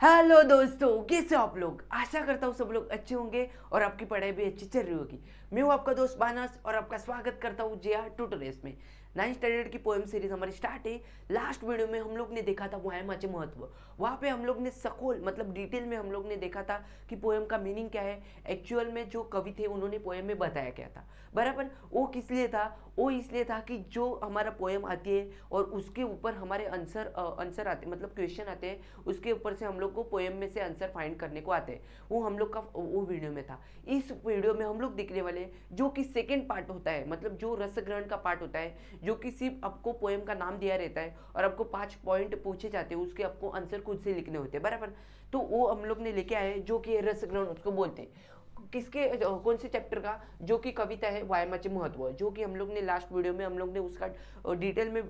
Hello दोस्तों, कैसे हो आप लोग। आशा करता हूँ सब लोग अच्छे होंगे और आपकी पढ़ाई भी अच्छी चल रही होगी। मैं हूँ आपका दोस्त बानस और आपका स्वागत करता हूँ जे आर ट्यूटोरियल्स में। 9th स्टैंडर्ड की पोएम सीरीज हमारी स्टार्ट है। लास्ट वीडियो में हम लोग ने देखा था व्यायामाचे महत्व। वहाँ पे हम लोग ने सखोल मतलब डिटेल में हम लोग ने देखा था कि पोएम का मीनिंग क्या है। एक्चुअल में जो कवि थे उन्होंने पोएम में बताया क्या था। बराबर वो किस लिए था, वो इसलिए था कि जो हमारा पोएम आती है और उसके ऊपर हमारे आंसर आते मतलब क्वेश्चन आते हैं, उसके ऊपर से हम लोग को पोएम में से आंसर फाइंड करने को आते हैं। वो हम लोग का वो वीडियो में था। इस वीडियो में हम लोग देखने वाले जो कि सेकेंड पार्ट होता है, मतलब जो रस ग्रहण का पार्ट होता है, जो कि सिर्फ आपको पोएम का नाम दिया रहता है और आपको 5 पॉइंट पूछे जाते हैं, उसके आपको आंसर खुद से लिखने होते हैं। बराबर, तो वो हम लोग ने लेके आए जो कि रस ग्रहण उसको बोलते हैं। किसके कौन से चैप्टर का, जो कि कविता है व्यायामाचे महत्व, जो कि हम लोग ने लास्ट वीडियो में हम लोग ने उसका डिटेल में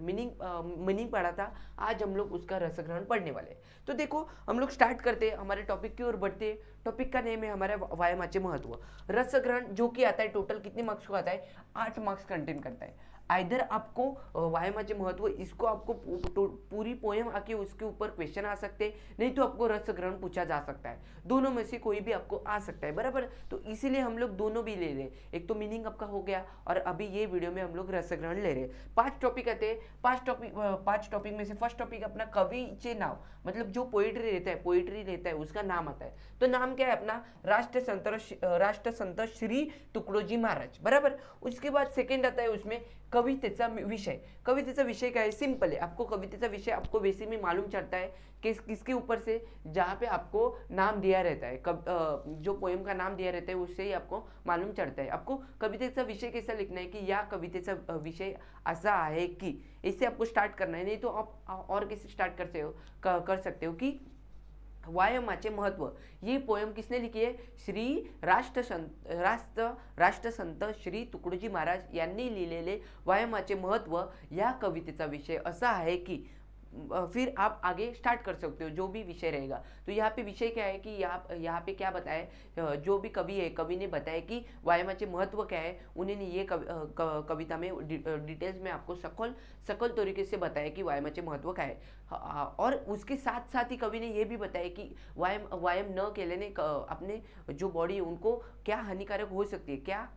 मीनिंग पढ़ा था। आज हम लोग उसका रसग्रहण पढ़ने वाले हैं। तो देखो हम लोग स्टार्ट करते हैं, हमारे टॉपिक की ओर बढ़ते हैं। टॉपिक का नेम है हमारा व्यायामाचे महत्व। रसग्रहण जो कि आता है टोटल कितने मार्क्स को आता है, 8 मार्क्स कंटेन करता है। आइधर आपको व्यायामाचे महत्व इसको आपको पूरी पोएम आके उसके ऊपर क्वेश्चन आ सकते हैं, नहीं तो आपको रस ग्रहण पूछा जा सकता है। दोनों में से कोई भी आपको आ सकता है। बराबर, तो इसीलिए हम लोग दोनों भी ले रहे हैं। एक तो मीनिंग आपका हो गया और अभी ये वीडियो में हम लोग रस ग्रहण ले रहे हैं। 5 टॉपिक आते हैं। 5 टॉपिक में से फर्स्ट टॉपिक अपना कविचे नाव, मतलब जो पोइट्री रहता है उसका नाम आता है। तो नाम क्या है अपना, राष्ट्र संत श्री तुकडोजी महाराज। बराबर, उसके बाद सेकंड आता है उसमें कवितेचा विषय। कवितेचा विषय क्या है, सिंपल है। आपको कवितेचा विषय आपको वैसे में मालूम चलता है कि किसके ऊपर से, जहाँ पे आपको नाम दिया रहता है, जो पोएम का नाम दिया रहता है उससे ही आपको मालूम चलता है। आपको कवितेचा विषय कैसा लिखना है कि या कवितेचा विषय असा आहे की, इससे आपको स्टार्ट करना है। नहीं तो आप और कैसे स्टार्ट कर सकते हो कि व्यायामाचे महत्व। ये पोएम किसने लिखी है, श्री राष्ट्रसंत श्री तुकडोजी महाराज यांनी लिहिलेले व्यायामाचे महत्व या कवितेचा विषय असा आहे की, फिर आप आगे स्टार्ट कर सकते हो जो भी विषय रहेगा। तो यहाँ पे विषय क्या है कि यहाँ पे क्या बताया, जो भी कवि है, कवि ने बताया कि व्यायामाचे महत्व क्या है। उन्होंने ये कविता में डिटेल्स में आपको सकल तरीके से बताया कि व्यायामाचे महत्व क्या है। और उसके साथ साथ ही कवि ने ये भी बताया कि व्यायाम न केल्याने अपने जो बॉडी है उनको क्या हानिकारक हो सकती है, क्या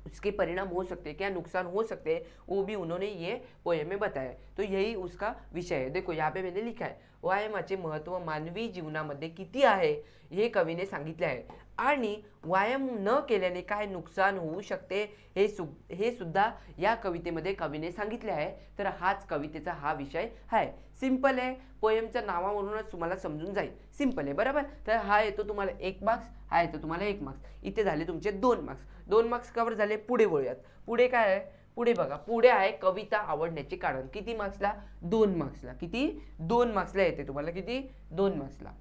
उसके परिणाम हो सकते हैं, क्या नुकसान हो सकते हैं, वो भी उन्होंने ये पोएम में बताया। तो यही उसका विषय है। देखो यहाँ पे मैंने लिखा है, व्यायामाचे महत्व मानवी जीवनामध्ये किती आहे हे कवीने सांगितले आहे आणि व्यायाम न केल्याने काय नुकसान होऊ शकते हे सुद्धा या कवितेमध्ये कवीने सांगितले आहे। तर हाच कवितेचा हा विषय आहे। सिंपल आहे, पोएमच्या नावावरूनच तुम्हाला समजून जाईल। सिंपल आहे, बरोबर। तर हा येतो तुम्हाला 1 मार्क्स, हा येतो तुम्हाला 1 मार्क्स। इथे झाले तुमचे 2 मार्क्स। 2 मार्क्स कवर झाले। पुढे वळूयात। पुढे काय आहे, पुढे बघा, पुढे आहे कविता आवडण्याचे कारण। किती मार्क्सला, 2 मार्क्सला। किती, 2 मार्क्सला येते तुम्हाला। किती, 2 मार्क्सला,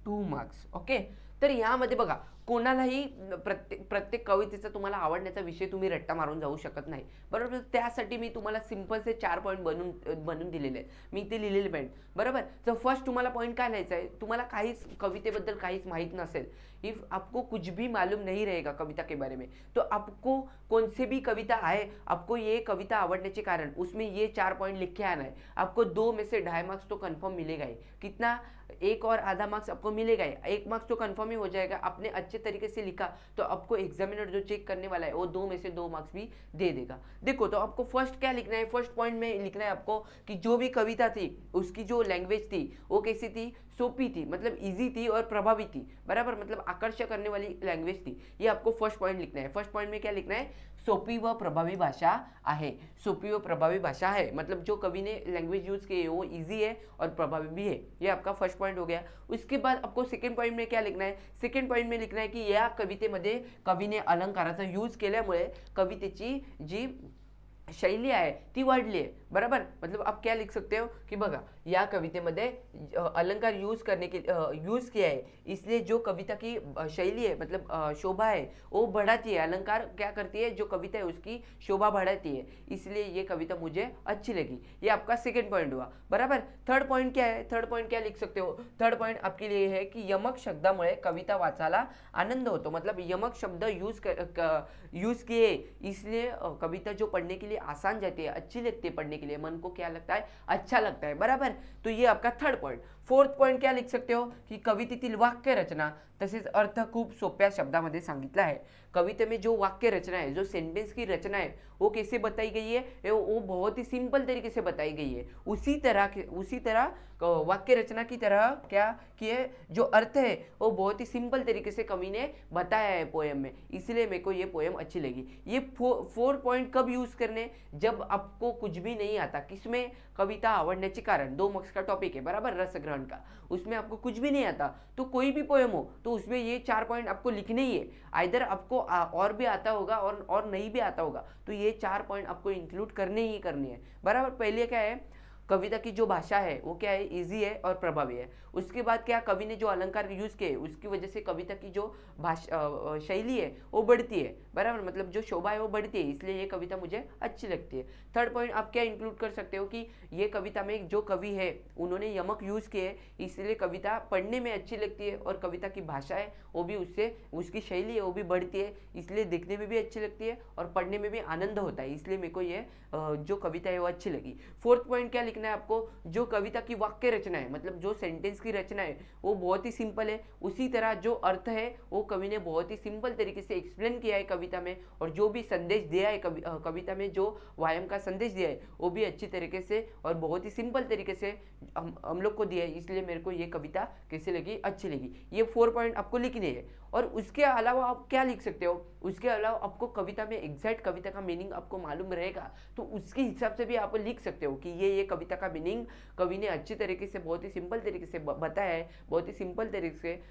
2 मार्क्स। ओके, तर यामध्ये बघा कोणालाही प्रत्येक कवितेचा तुम्हाला आवडण्याचा विषय तुम्ही रट्टा मारून जाऊ शकत नाही। बरोबर, त्यासाठी मी तुम्हाला सिंपल से 4 पॉईंट बनवून दिलेले आहेत। मी ते लिहिलेले पॉईंट। बरोबर, तर फर्स्ट तुम्हाला पॉईंट काय लिहायचा आहे, तुम्हाला काहीच कवितेबद्दल काहीच माहीत नसेल, इफ आपको कुछ भी मालूम नहीं रहेगा कविता के बारे में, तो आपको कौन से भी कविता आए, आपको ये कविता आवड़ने के कारण उसमें ये 4 पॉइंट लिख के आना है। आपको 2 में से 2.5 मार्क्स तो कंफर्म मिलेगा ही। कितना, 1 और आधा मार्क्स आपको मिलेगा ही। 1 मार्क्स तो कंफर्म ही हो जाएगा। आपने अच्छे तरीके से लिखा तो आपको एग्जामिनर जो चेक करने वाला है वो 2 में से 2 मार्क्स भी दे देगा। देखो, तो आपको फर्स्ट क्या लिखना है, फर्स्ट पॉइंट में लिखना है आपको कि जो भी कविता थी उसकी जो लैंग्वेज थी वो कैसी थी, सोपी थी, मतलब इजी थी और प्रभावी थी। बराबर, मतलब आकर्षक करने वाली लैंग्वेज थी। ये आपको फर्स्ट पॉइंट लिखना है। फर्स्ट पॉइंट में क्या लिखना है, सोपी व प्रभावी भाषा आहे। सोपी व प्रभावी भाषा है, मतलब जो कवि ने लैंग्वेज यूज की है वो इजी है और प्रभावी भी है। ये आपका फर्स्ट पॉइंट हो गया। उसके बाद आपको सेकंड पॉइंट में क्या लिखना है, सेकंड पॉइंट में लिखना है की या कवितेमध्ये कवीने अलंकाराचा यूज केल्यामुळे कवितेची जी शैली आहे ती वाढली आहे। बराबर, मतलब आप क्या लिख सकते हो कि बघा, या कवितेमध्ये अलंकार यूज किया है, इसलिए जो कविता की शैली है, मतलब शोभा है वो बढ़ाती है। अलंकार क्या करती है, जो कविता है उसकी शोभा बढ़ाती है, इसलिए ये कविता मुझे अच्छी लगी। ये आपका सेकंड पॉइंट हुआ। बराबर, थर्ड पॉइंट क्या है, थर्ड पॉइंट क्या लिख सकते हो, थर्ड पॉइंट आपके लिए है कि यमक शब्दामुळे कविता वाचायला आनंद होतो। मतलब यमक शब्द यूज किए इसलिए कविता जो पढ़ने के लिए आसान जाती है, अच्छी लगती है पढ़ने के लिए, मन को क्या लगता है, अच्छा लगता है, बराबर। तो ये आपका थर्ड पॉइंट। फोर्थ पॉइंट क्या लिख सकते हो की कवितेतील वाक्य रचना तसेच अर्थ खूप सोप्या शब्दामध्ये सांगितला है। कविता में जो वाक्य रचना है, जो सेंटेंस की रचना है, वो कैसे बताई गई है, वो बहुत ही सिंपल तरीके से बताई गई है। उसी तरह वाक्य रचना की तरह क्या कि जो अर्थ है वो बहुत ही सिंपल तरीके से कवि ने बताया है पोएम में, इसलिए मेरे को ये पोएम अच्छी लगी। ये 4 पॉइंट कब यूज करने, जब आपको कुछ भी नहीं आता। किसमें, कविता आवडण्याचे कारण, 2 मार्क्स का टॉपिक है, बराबर, रस ग्रहण का। उसमें आपको कुछ भी नहीं आता तो कोई भी पोएम हो तो उसमें ये 4 पॉइंट आपको लिखने ही है। आइदर आपको और भी आता होगा और नहीं भी आता होगा तो ये 4 पॉइंट आपको इंक्लूड करने ही करने हैं, बराबर। पहले क्या है, कविता की जो भाषा है वो क्या है, इजी है और प्रभावी है। उसके बाद क्या, कवि ने जो अलंकार यूज किए उसकी वजह से कविता की जो भाषा शैली है वो बढ़ती है, बराबर, मतलब जो शोभा है वो बढ़ती है, इसलिए ये कविता मुझे अच्छी लगती है। थर्ड पॉइंट आप क्या इंक्लूड कर सकते हो कि ये कविता में जो कवि है उन्होंने यमक यूज किए, इसलिए कविता पढ़ने में अच्छी लगती है और कविता की भाषा है वो भी उससे, उसकी शैली है वो भी बढ़ती है, इसलिए देखने में भी अच्छी लगती है और पढ़ने में भी आनंद होता है, इसलिए मेरे को ये जो कविता है वो अच्छी लगी। फोर्थ पॉइंट क्या लिखना है आपको, जो कविता की वाक्य रचना है, मतलब जो सेंटेंस की रचना है वो बहुत ही सिंपल है, उसी तरह जो अर्थ है वो कवि ने बहुत ही सिंपल तरीके से एक्सप्लेन किया है कविता में, और जो भी संदेश दिया है कविता में, जो वायम का संदेश दिया है वो भी अच्छी तरीके से और बहुत ही सिंपल तरीके से हम लोग को दिया है, इसलिए मेरे को ये कविता कैसी लगी, अच्छी लगी। ये 4 पॉइंट आपको लिखने हैं। और उसके अलावा आप क्या लिख सकते हो, उसके अलावा आपको कविता में एग्जैक्ट कविता का मीनिंग आपको मालूम रहेगा तो उसके हिसाब से भी आप लिख सकते हो कि ये कविता का मीनिंग कवि ने अच्छी तरीके से, बहुत ही सिंपल तरीके से बताया है, बहुत ही सिंपल तरीके से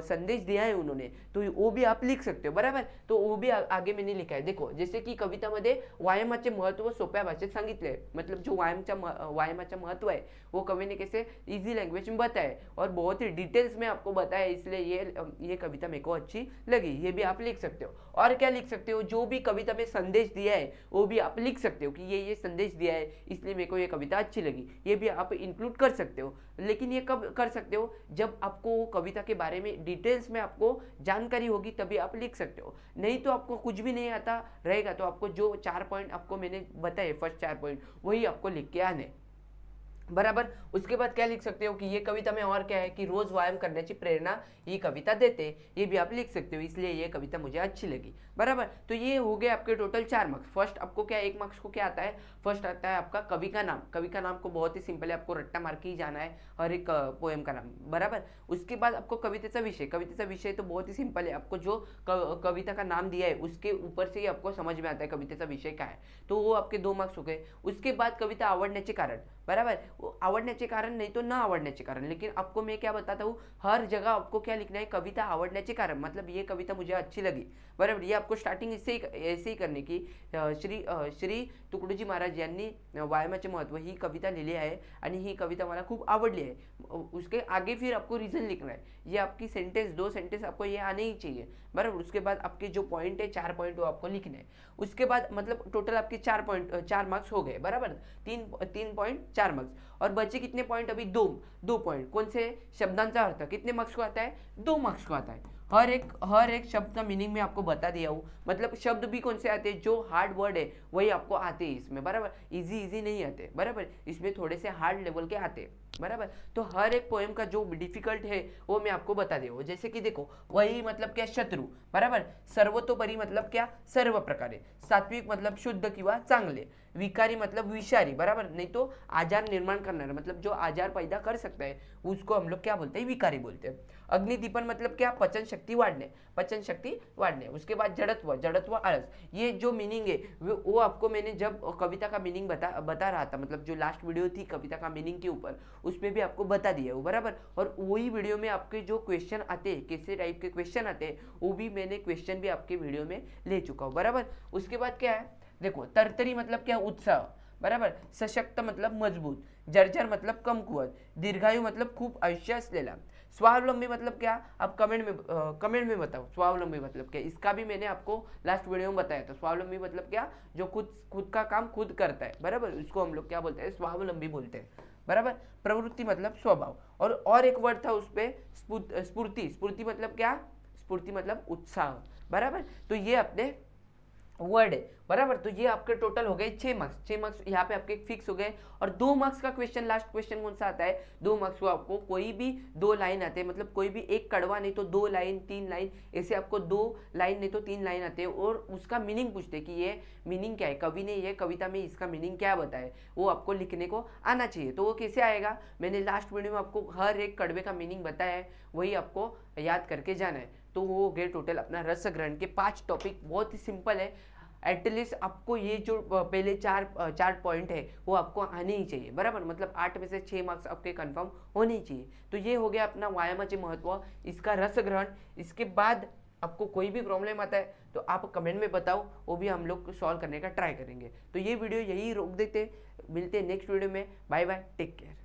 संदेश दिया है उन्होंने, तो वो भी आप लिख सकते हो, बराबर। तो वो भी आगे मैंने लिखा है। देखो, जैसे की कवितामध्ये व्यायामाचे महत्व सोप्या भाषेत सांगितले, मतलब जो व्यायामाचे महत्व है वो कवि ने कैसे इजी लैंग्वेज में बताया और बहुत ही डिटेल्स में आपको बताया, इसलिए ये कविता मेरे को अच्छी लगी, ये भी आप लिख सकते हो। और क्या लिख सकते हो, जो भी कविता में संदेश दिया है वो भी आप लिख सकते हो कि ये संदेश दिया है इसलिए मेरे को ये कविता अच्छी लगी, ये भी आप इंक्लूड कर सकते हो। लेकिन ये कब कर सकते हो, जब आपको कविता के बारे में डिटेल्स में आपको जानकारी होगी तभी आप लिख सकते हो, नहीं तो आपको कुछ भी नहीं आता रहेगा तो आपको जो 4 पॉइंट आपको मैंने बताए, फर्स्ट 4 पॉइंट वही आपको लिख के आने, बराबर। उसके बाद क्या लिख सकते हो कि ये कविता में और क्या है कि रोज व्यायाम करण्याची प्रेरणा ये कविता देते, ये भी आप लिख सकते हो, इसलिए ये कविता मुझे अच्छी लगी, बराबर। तो ये हो गए आपके टोटल 4 मार्क्स। फर्स्ट आपको क्या, 1 मार्क्स को क्या आता है, फर्स्ट आता है आपका कवि का नाम। कवि का नाम को बहुत ही सिंपल है, आपको रट्टा मार के ही जाना है हर एक पोएम का नाम, बराबर। उसके बाद आपको कवितेचा विषय तो बहुत ही सिंपल है, आपको जो कविता का नाम दिया है उसके ऊपर से ही आपको समझ में आता है कवितेचा विषय क्या है, तो वो आपके 2 मार्क्स हो गए। उसके बाद कविता आवडण्याचे कारण, बराबर, आवडण्याचे कारण नहीं तो ना आवडण्याचे कारण, लेकिन आपको मैं क्या बताता हूँ, हर जगह आपको क्या लिखना है, कविता आवडण्याचे कारण, मतलब ये कविता मुझे अच्छी लगी, बराबर। ये आपको स्टार्टिंग ऐसे ही करने की, श्री तुकडोजी महाराज यांनी व्यायामाचे महत्व ही कविता लिहिली आहे आणि ही कविता मला खूप आवडली है। उसके आगे फिर आपको रीजन लिखना है, ये आपकी सेंटेंस 2 सेंटेंस आपको ये आने ही चाहिए, बराबर। उसके बाद आपके जो पॉइंट है 4 पॉइंट वो आपको लिखने हैं। उसके बाद मतलब टोटल आपके 4 मार्क्स हो गए, बराबर, 3 पॉइंट 4 मार्क्स। और बचे कितने पॉइंट अभी, 2 पॉइंट। कौन से, शब्दांचा अर्थ कितने मार्क्स को आता है, 2 मार्क्स को आता है। हर एक शब्द का मीनिंग मैं आपको बता दिया हूँ, मतलब शब्द भी कौन से आते हैं, जो हार्ड वर्ड है वही आपको आते हैं इसमें, बराबर। इजी नहीं आते, बराबर, इसमें थोड़े से हार्ड लेवल के आते हैं, बराबर। तो हर एक पोएम का जो डिफिकल्ट है वो मैं आपको बता दिया हूँ। जैसे कि देखो, वही मतलब क्या, शत्रु, बराबर। सर्वतोपरी मतलब क्या, सर्व प्रकारे। सात्विक मतलब शुद्ध किंवा चांगले। विकारी मतलब विषारी, बराबर, नहीं तो आजार निर्माण करना, मतलब जो आजार पैदा कर सकता है उसको हम लोग क्या बोलते हैं, विकारी बोलते हैं। अग्निदीपन मतलब क्या, पचन शक्ति वाढ़ने। उसके बाद जड़त्व आलस, ये जो मीनिंग है वो आपको मैंने जब कविता का मीनिंग बता रहा था, मतलब जो लास्ट वीडियो थी कविता का मीनिंग के ऊपर, उसमें भी आपको बता दिया वो, बराबर। और वही वीडियो में आपके जो क्वेश्चन आते हैं, कैसे टाइप के क्वेश्चन आते हैं, वो भी मैंने क्वेश्चन भी आपके वीडियो में ले चुका हूँ, बराबर। उसके बाद क्या है, देखो, तरतरी मतलब क्या, उत्साह, बराबर। सशक्त मतलब मजबूत। जर्जर मतलब कमकुवत। दीर्घायु मतलब खूप आयुष्य असलेला। स्वावलंबी मतलब क्या, आप कमेंट में बताओ स्वावलंबी मतलब क्या, इसका भी मैंने आपको लास्ट वीडियो में बताया था। स्वावलंबी मतलब क्या, जो खुद का काम खुद करता है, बराबर, उसको हम लोग क्या बोलते हैं, स्वावलंबी बोलते हैं, बराबर। प्रवृत्ति मतलब स्वभाव। और एक वर्ड था उस पर, स्फूर्ति मतलब क्या, स्फूर्ति मतलब उत्साह, बराबर। तो ये अपने वर्ड है, बराबर। तो ये आपके टोटल हो गए 6 मार्क्स। 6 मार्क्स यहाँ पे आपके फिक्स हो गए। और 2 मार्क्स का क्वेश्चन, लास्ट क्वेश्चन कौन सा आता है, 2 मार्क्स को आपको कोई भी 2 लाइन आते हैं, मतलब कोई भी एक कड़वा नहीं तो 2 लाइन 3 लाइन, ऐसे आपको 2 लाइन नहीं तो 3 लाइन आते हैं और उसका मीनिंग पूछते हैं कि ये मीनिंग क्या है, कवि ने ये कविता में इसका मीनिंग क्या बताया, वो आपको लिखने को आना चाहिए। तो वो कैसे आएगा, मैंने लास्ट वीडियो में आपको हर एक कड़वे का मीनिंग बताया है, वही आपको याद करके जाना है। तो वो हो गए टोटल अपना रस ग्रहण के 5 टॉपिक, बहुत ही सिंपल है। एटलीस्ट आपको ये जो पहले चार पॉइंट है वो आपको आने ही चाहिए, बराबर। मतलब 8 में से 6 मार्क्स आपके कंफर्म होने ही चाहिए। तो ये हो गया अपना व्यायामाचे महत्व, इसका रस ग्रहण। इसके बाद आपको कोई भी प्रॉब्लम आता है तो आप कमेंट में बताओ, वो भी हम लोग सॉल्व करने का ट्राई करेंगे। तो ये वीडियो यही रोक देते, मिलते हैं नेक्स्ट वीडियो में। Bye bye, take care.